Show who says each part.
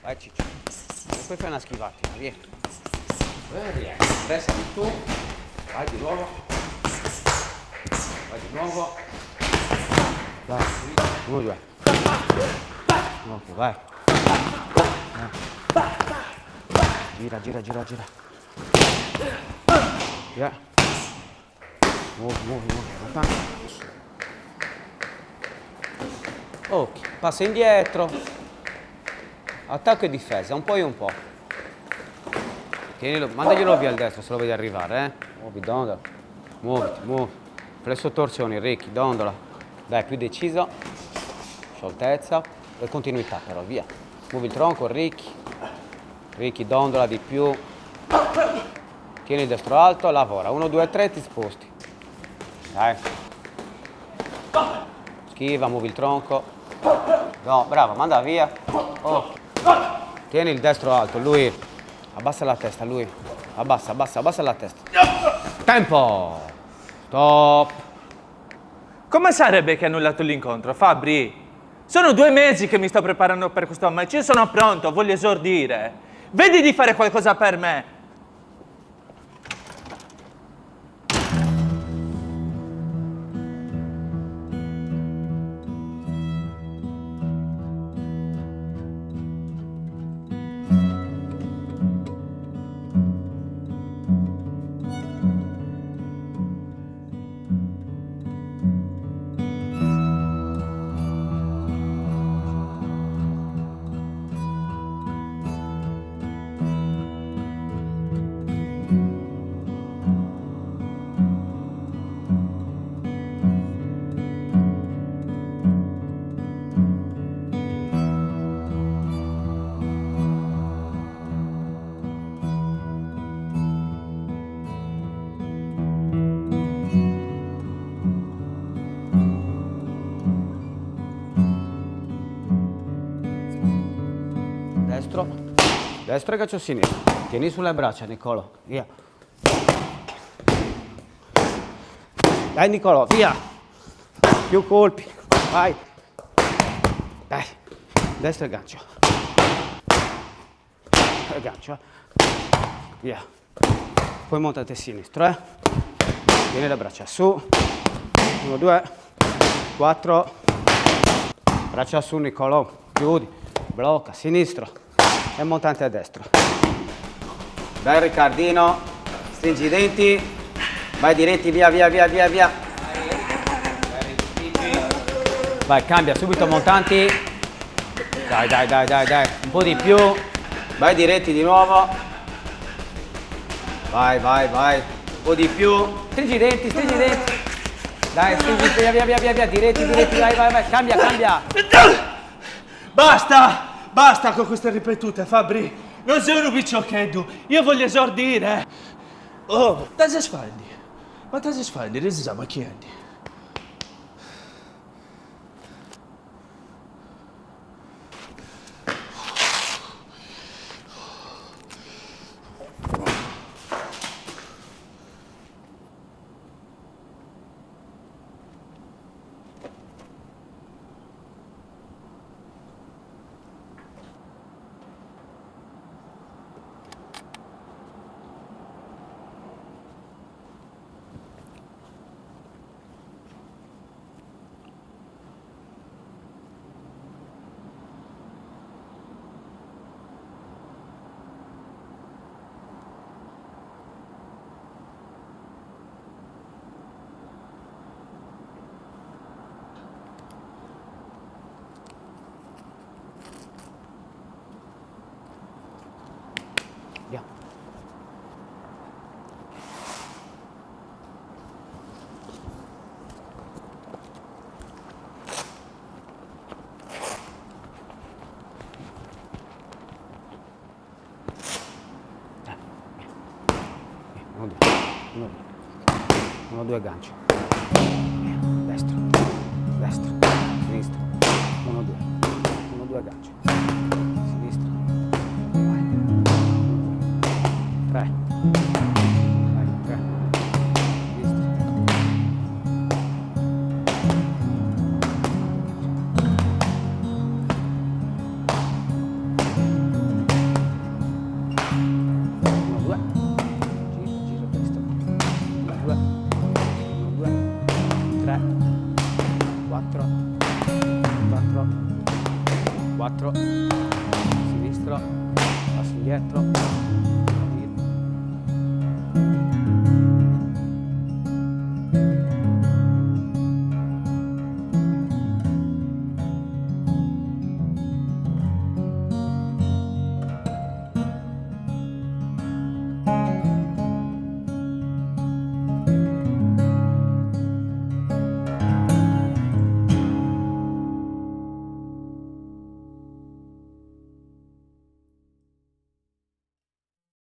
Speaker 1: Vai Ciccio. E poi fai una schivatina, via. Via. Pressati tu. Vai di nuovo. Vai di nuovo. Vai. 1, 2. Ok, vai. Gira, gira, gira, gira. Via. Muovi, muovi, muovi. Ok, passa indietro. Attacco e difesa, un po' e un po'. Tienilo, mandaglielo via al destro se lo vedi arrivare, Muovi, dondola. Muoviti, muovi. Flesso torsioni, Ricky, dondola. Dai, più deciso. Scioltezza e continuità però, via. Muovi il tronco, Ricky. Ricky, dondola di più. Tieni il destro alto, lavora. 1, 2, 3, ti sposti. Dai. Schiva, muovi il tronco. No, bravo, manda via. Oh. Tieni il destro alto, lui. Abbassa la testa, lui. Abbassa, abbassa, abbassa la testa. Tempo! Stop!
Speaker 2: Come sarebbe che hai annullato l'incontro, Fabri? Sono 2 mesi che mi sto preparando per questo match. Io sono pronto, voglio esordire. Vedi di fare qualcosa per me.
Speaker 1: Destro e calcio sinistro. Tieni sulle braccia, Nicolò. Via. Dai, Nicolò, via. Più colpi. Vai. Dai. Destro e gancio. E gancio, Via. Poi montate sinistro, Tieni le braccia su. 1, 2, 4. Braccia su, Nicolò. Chiudi. Blocca. Sinistro. E montante a destra. Dai Riccardino, stringi i denti, vai diretti, via, via, via, via, via. Vai, cambia subito montanti. Dai, dai, dai, dai, dai, un po' di più. Vai diretti di nuovo. Vai, vai, vai, un po' di più. Stringi i denti, stringi i denti. Dai, spingi, via, diretti, vai, cambia.
Speaker 2: Basta con queste ripetute, Fabri. Non sono un piccioccheddu, io voglio esordire. Oh, das ist feindi. Ma das ist feindi, das ist aber chiedi.
Speaker 1: Via. Uno, due agganci. Destro, sinistra. 1, 2 agganci. Sinistra. Vai. 3. Vai, 3. Sinistra. Uno, due. Giro destro. 1, 2, 3, 4, 4, sinistro, passo indietro,